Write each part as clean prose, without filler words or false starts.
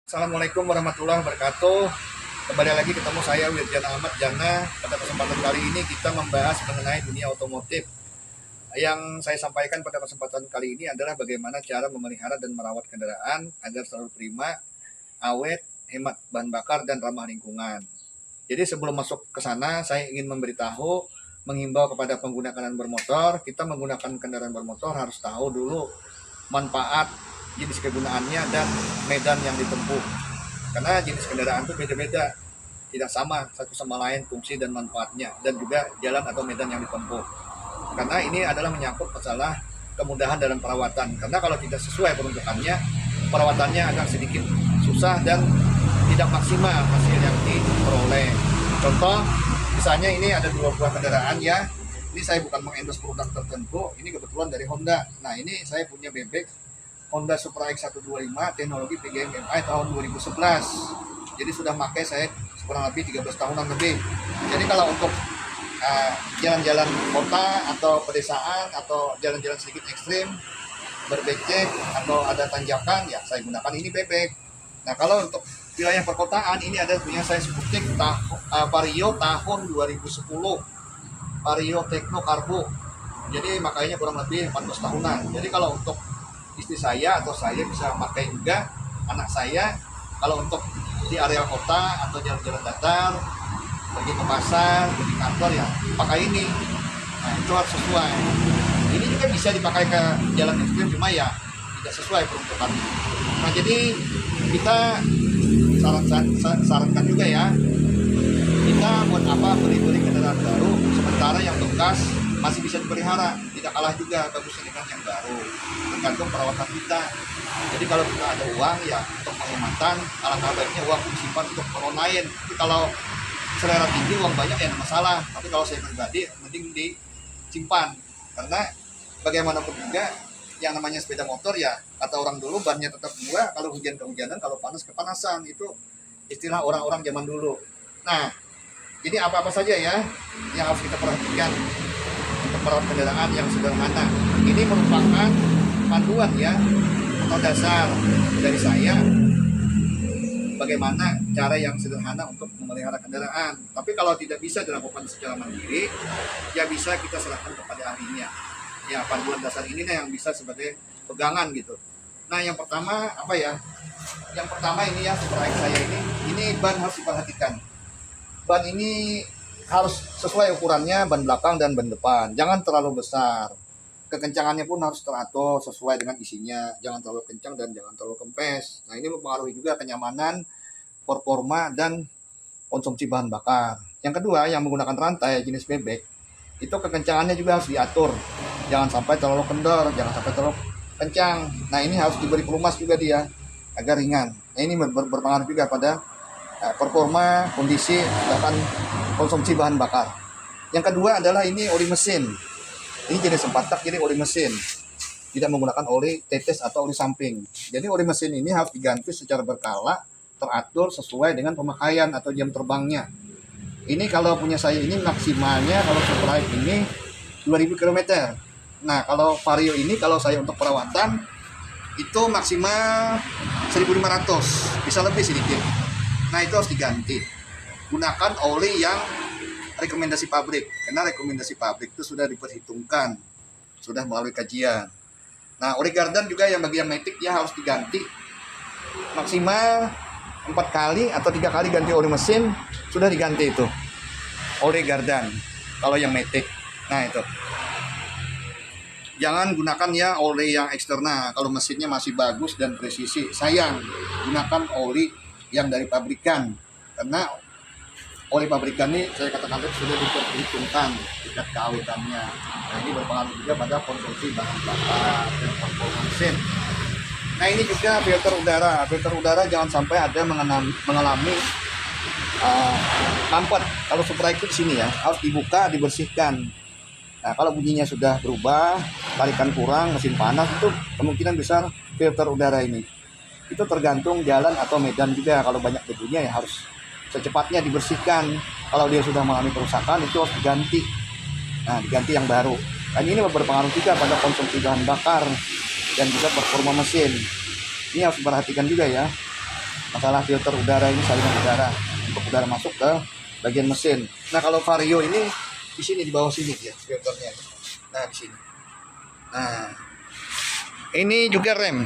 Assalamualaikum warahmatullahi wabarakatuh. Kembali lagi ketemu saya Wirjan Ahmad Jana. Pada kesempatan kali ini kita membahas mengenai dunia otomotif. Yang saya sampaikan pada kesempatan kali ini adalah bagaimana cara memelihara dan merawat kendaraan agar selalu prima, awet, hemat bahan bakar dan ramah lingkungan. Jadi sebelum masuk ke sana, saya ingin memberitahu, menghimbau kepada pengguna kendaraan bermotor, kita menggunakan kendaraan bermotor harus tahu dulu manfaat, jenis kegunaannya, dan medan yang ditempuh. Karena jenis kendaraan itu beda-beda, tidak sama satu sama lain fungsi dan manfaatnya, dan juga jalan atau medan yang ditempuh. Karena ini adalah menyangkut masalah kemudahan dalam perawatan. Karena kalau tidak sesuai peruntukannya, perawatannya agak sedikit susah dan tidak maksimal hasil yang diperoleh. Contoh, misalnya ini ada dua buah kendaraan ya. Ini saya bukan mengendorse produk tertentu, ini kebetulan dari Honda. Nah, ini saya punya bebek Honda Supra X125 teknologi PGM-MI tahun 2011. Jadi sudah pakai saya kurang lebih 13 tahunan lebih. Jadi kalau untuk jalan-jalan kota atau pedesaan atau jalan-jalan sedikit ekstrim, berbecek atau ada tanjakan, ya saya gunakan ini bebek. Nah, kalau untuk wilayah perkotaan, ini ada punya saya Sportic Vario tahun 2010. Vario Tekno Karbo. Jadi makanya kurang lebih 14 tahunan. Jadi kalau untuk istri saya atau saya bisa pakai juga, anak saya kalau untuk di area kota atau jalan-jalan datar, pergi ke pasar, pergi kantor, ya pakai ini. Nah, itu harus sesuai. Ini juga bisa dipakai ke jalan ekstrim, cuma ya tidak sesuai peruntukan. Nah, jadi kita sarankan juga ya, kita buat apa beli kendaraan baru sementara yang bekas masih bisa dipelihara, tidak kalah juga bagusnya dengan yang baru, tergantung perawatan kita. Jadi kalau kita ada uang ya untuk penghematan, alangkah baiknya uang disimpan untuk keperluan lain. Tapi kalau selera tinggi uang banyak ya masalah, tapi kalau saya pribadi mending disimpan, karena bagaimanapun juga yang namanya sepeda motor ya, kata orang dulu bannya tetap murah, kalau hujan kehujanan, kalau panas kepanasan, itu istilah orang-orang zaman dulu. Nah, jadi apa-apa saja ya yang harus kita perhatikan untuk merawat kendaraan yang sederhana. Ini merupakan panduan ya atau dasar dari saya bagaimana cara yang sederhana untuk memelihara kendaraan. Tapi kalau tidak bisa dilakukan secara mandiri, ya bisa kita serahkan kepada ahlinya. Ya, panduan dasar ini yang bisa sebagai pegangan gitu. Nah, yang pertama apa ya? Yang pertama ini ya, Supra X saya ini ban harus diperhatikan. Ban ini harus sesuai ukurannya, ban belakang dan ban depan. Jangan terlalu besar. Kekencangannya pun harus teratur sesuai dengan isinya. Jangan terlalu kencang dan jangan terlalu kempes. Nah, ini mempengaruhi juga kenyamanan, performa, dan konsumsi bahan bakar. Yang kedua, yang menggunakan rantai jenis bebek, itu kekencangannya juga harus diatur. Jangan sampai terlalu kendor, jangan sampai terlalu kencang. Nah, ini harus diberi pelumas juga dia agar ringan. Nah, ini berpengaruh juga pada performa, kondisi, bahkan konsumsi bahan bakar. Yang kedua adalah ini oli mesin. Ini jenis 4 tak, jadi oli mesin. Tidak menggunakan oli tetes atau oli samping. Jadi oli mesin ini harus diganti secara berkala, teratur sesuai dengan pemakaian atau jam terbangnya. Ini kalau punya saya ini maksimalnya kalau Supra ini 2000 km. Nah, kalau Vario ini kalau saya untuk perawatan itu maksimal 1500, bisa lebih sedikit. Nah, itu harus diganti. Gunakan oli yang rekomendasi pabrik, karena rekomendasi pabrik itu sudah diperhitungkan, sudah melalui kajian. Nah, oli gardan juga yang bagian matic ya harus diganti maksimal 4 kali atau 3 kali ganti oli mesin, sudah diganti itu oli gardan kalau yang matic. Nah, itu jangan gunakan ya oli yang eksternal kalau mesinnya masih bagus dan presisi. Sayang, gunakan oli yang dari pabrikan, karena oli pabrikan ini saya katakan sudah diperhitungkan tingkat keawetannya. Nah, ini berpengaruh juga pada konsumsi bahan bakar dan performa mesin. Nah, ini juga filter udara. Filter udara jangan sampai ada mengalami kampet. Kalau Supra itu di sini ya harus dibuka, dibersihkan. Nah, kalau bunyinya sudah berubah, tarikan kurang, mesin panas, itu kemungkinan besar filter udara ini. Itu tergantung jalan atau medan juga. Kalau banyak debunya ya harus secepatnya dibersihkan. Kalau dia sudah mengalami kerusakan, itu harus diganti. Nah, diganti yang baru. Dan ini berpengaruh juga pada konsumsi bahan bakar dan juga performa mesin. Ini harus diperhatikan juga ya. masalah filter udara ini, saringan udara untuk udara masuk ke bagian mesin. Nah kalau Vario ini di sini, di bawah sini ya filternya. Nah di sini. Nah ini juga rem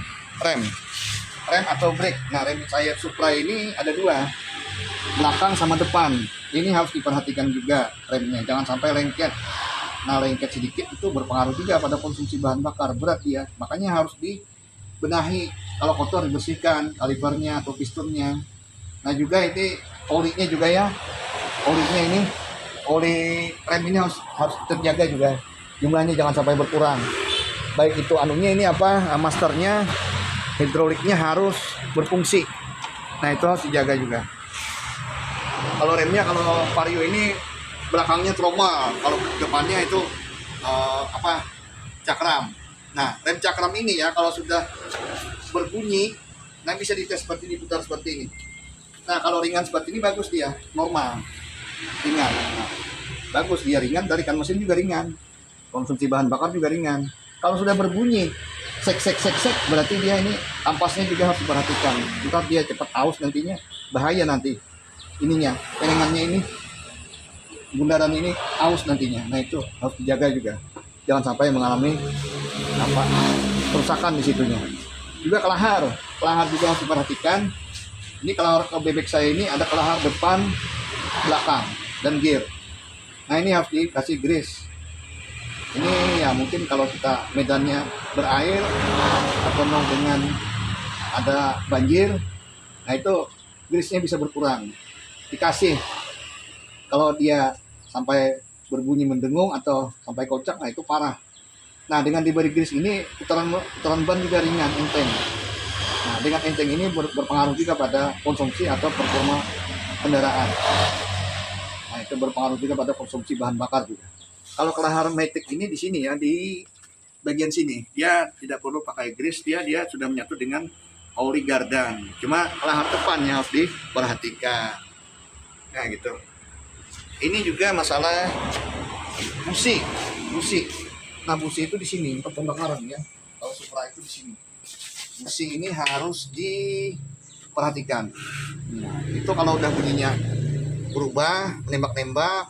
atau brake. Nah rem saya supply ini ada dua, belakang sama depan. Ini harus diperhatikan juga remnya, jangan sampai lengket. Nah lengket sedikit itu berpengaruh juga pada konsumsi bahan bakar, berat ya. Makanya harus dibenahi, kalau kotor dibersihkan kalipernya atau pistonnya. Nah juga ini olinya juga ya, olinya ini, oli rem ini harus terjaga juga, jumlahnya jangan sampai berkurang. Baik itu anunya ini apa, masternya, hidroliknya harus berfungsi. Nah itu harus dijaga juga. Kalau remnya, kalau Vario ini belakangnya troma, kalau depannya itu cakram. Nah rem cakram ini ya kalau sudah berbunyi, nah bisa dites seperti ini, putar seperti ini. Nah kalau ringan seperti ini bagus, dia normal ringan. Nah, bagus dia ringan, dari kan mesin juga ringan, konsumsi bahan bakar juga ringan. Kalau sudah berbunyi sek berarti dia ini ampasnya juga harus diperhatikan. Ntar dia cepat aus nantinya, bahaya nanti ininya, penengannya ini, bundaran ini aus nantinya. Nah itu harus dijaga juga, jangan sampai mengalami kerusakan di situnya. Juga kelahar juga harus diperhatikan. Ini kelahar bebek saya ini ada kelahar depan, belakang, dan gear. Nah ini harus dikasih grease. Ini ya mungkin kalau kita medannya berair atau dengan ada banjir, nah itu grease-nya bisa berkurang. Dikasih, kalau dia sampai berbunyi mendengung atau sampai kocak, nah itu parah. Nah dengan diberi grease ini putaran ban juga ringan, enteng. Nah dengan enteng ini berpengaruh juga pada konsumsi atau performa kendaraan. Nah itu berpengaruh juga pada konsumsi bahan bakar juga. Kalau kelahar matic ini di sini ya, di bagian sini dia tidak perlu pakai grease, dia sudah menyatu dengan oli gardan. Cuma kelahar depannya harus diperhatikan. Nah gitu. Ini juga masalah busi. Nah busi itu di sini untuk pembakaran ya. Kalau Supra itu di sini. Busi ini harus diperhatikan. Nah, itu kalau udah bunyinya berubah, nembak-nembak,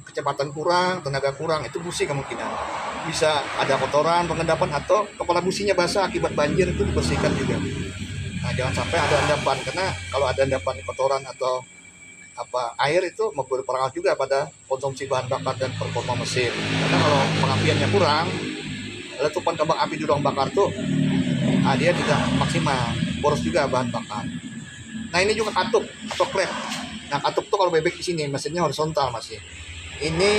kecepatan kurang, tenaga kurang, itu busi kemungkinan. Bisa ada kotoran, pengendapan, atau kepala businya basah akibat banjir, itu dibersihkan juga. Nah jangan sampai ada endapan, karena kalau ada endapan kotoran atau air itu berpengaruh juga pada konsumsi bahan bakar dan performa mesin. Karena kalau pengapiannya kurang, letupan kembang api di ruang bakar tuh dia tidak maksimal, boros juga bahan bakar. Nah ini juga katup atau klep. Nah katup tuh kalau bebek di sini mesinnya horizontal masih. Ini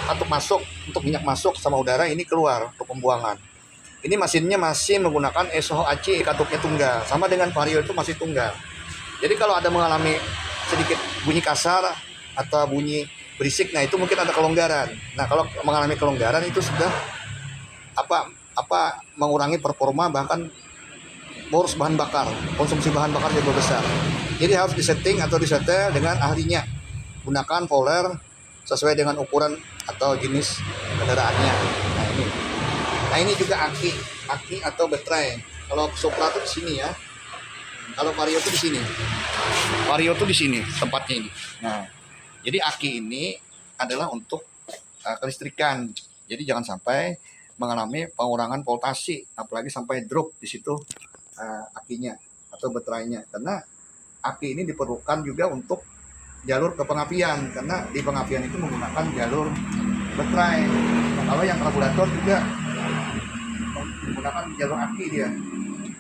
katup masuk untuk minyak masuk sama udara, ini keluar untuk pembuangan. Ini mesinnya masih menggunakan SOH AC, katupnya tunggal, sama dengan Vario itu masih tunggal. Jadi kalau ada mengalami sedikit bunyi kasar atau bunyi berisik, nah itu mungkin ada kelonggaran. Nah kalau mengalami kelonggaran itu sudah mengurangi performa, bahkan boros bahan bakar, konsumsi bahan bakar juga besar. Jadi harus disetting atau disetel dengan ahlinya, gunakan poler sesuai dengan ukuran atau jenis kendaraannya. Nah ini juga aki atau baterai. Kalau Supra itu di sini ya. Kalau Vario itu di sini. Vario itu di sini tempatnya ini. Nah, jadi aki ini adalah untuk kelistrikan. Jadi jangan sampai mengalami pengurangan voltasi, apalagi sampai drop di situ akinya atau baterainya. Karena aki ini diperlukan juga untuk jalur ke pengapian, karena di pengapian itu menggunakan jalur baterai. Nah, kalau yang karburator juga menggunakan jalur aki dia.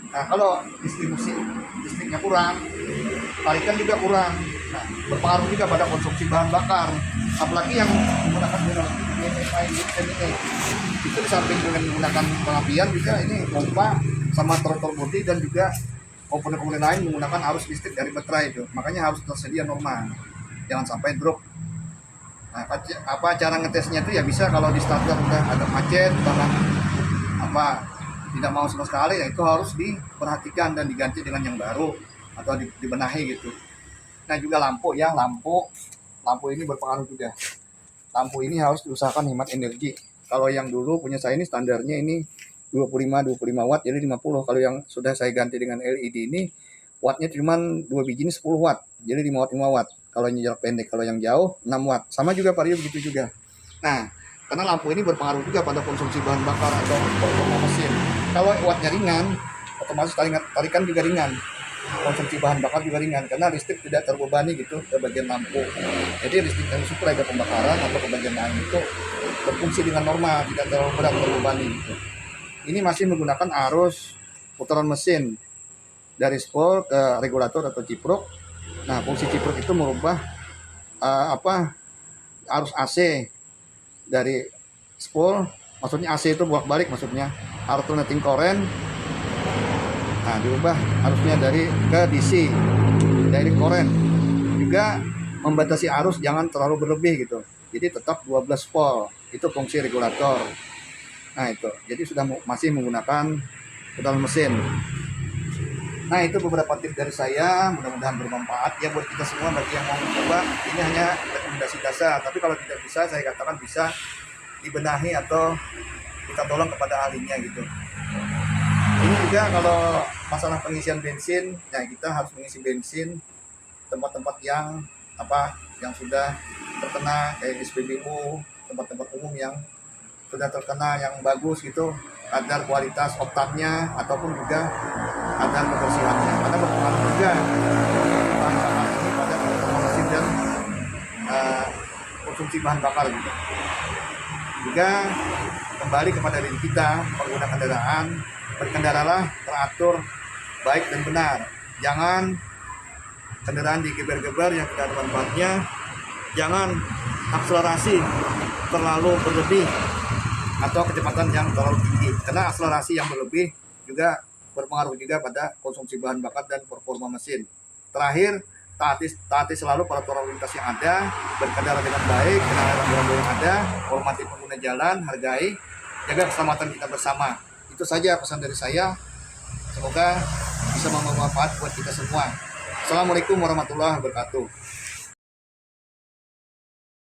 Nah kalau distribusi listriknya kurang, tarikan juga kurang. Nah berpengaruh juga pada konsumsi bahan bakar. Apalagi yang menggunakan jalur itu di samping dengan menggunakan pengapian juga ini pompa sama throttle body dan juga komponen-komponen lain menggunakan arus listrik dari baterai itu. Makanya harus tersedia normal, jangan sampai drop. Nah, cara ngetesnya itu ya bisa kalau di starter udah agak macet, bahkan tidak mau sama sekali, ya itu harus diperhatikan dan diganti dengan yang baru atau dibenahi gitu. Nah juga lampu ini berpengaruh juga. Lampu ini harus diusahakan hemat energi. Kalau yang dulu punya saya ini standarnya ini 25 watt jadi 50. Kalau yang sudah saya ganti dengan LED ini wattnya cuma 2 biji ini 10 watt, jadi 5 watt 5 watt. Kalau yang jarak pendek, kalau yang jauh 6 watt. Sama juga Vario begitu juga. Nah, karena lampu ini berpengaruh juga pada konsumsi bahan bakar atau performa mesin. Kalau wattnya ringan, otomatis tarikan juga ringan, konsumsi bahan bakar juga ringan, karena listrik tidak terbebani gitu ke bagian lampu. Jadi listrik yang suplai ke pembakaran atau ke bagian lain itu berfungsi dengan normal, tidak terlalu berat terbebani gitu. Ini masih menggunakan arus putaran mesin dari spol ke regulator atau cipruk. Nah, fungsi cipruk itu merubah arus AC dari spol, maksudnya AC itu bolak-balik, maksudnya alternating current. Nah, diubah arusnya dari ke DC, dari current. Juga membatasi arus jangan terlalu berlebih gitu. Jadi tetap 12 volt. Itu fungsi regulator. Nah, itu. Jadi sudah masih menggunakan putaran mesin. Nah, itu beberapa tips dari saya, mudah-mudahan bermanfaat ya buat kita semua bagi yang mau mencoba. Ini hanya rekomendasi dasar, tapi kalau tidak bisa, saya katakan bisa dibenahi atau kita tolong kepada ahlinya gitu. Ini juga kalau masalah pengisian bensin, ya kita harus mengisi bensin tempat-tempat yang sudah terkena kayak SPBU, tempat-tempat umum yang sudah terkena yang bagus gitu, kadar kualitas oktannya ataupun juga kadar kebersihannya, karena berpengaruh juga bahan bakar ini pada performa mesin dan konsumsi bahan bakar gitu. Juga kembali kepada diri kita, pengguna kendaraan, berkendaralah teratur, baik dan benar. Jangan kendaraan digeber-geber yang tidak ada manfaatnya. Jangan akselerasi terlalu berlebih atau kecepatan yang terlalu tinggi, karena akselerasi yang berlebih juga berpengaruh juga pada konsumsi bahan bakar dan performa mesin. Terakhir, taati selalu peraturan lalu lintas yang ada, berkendara dengan baik, kendaraan rambu-rambu yang ada, hormati pengguna jalan, hargai, jaga keselamatan kita bersama. Itu saja pesan dari saya. Semoga bisa membawa manfaat buat kita semua. Assalamualaikum warahmatullahi wabarakatuh.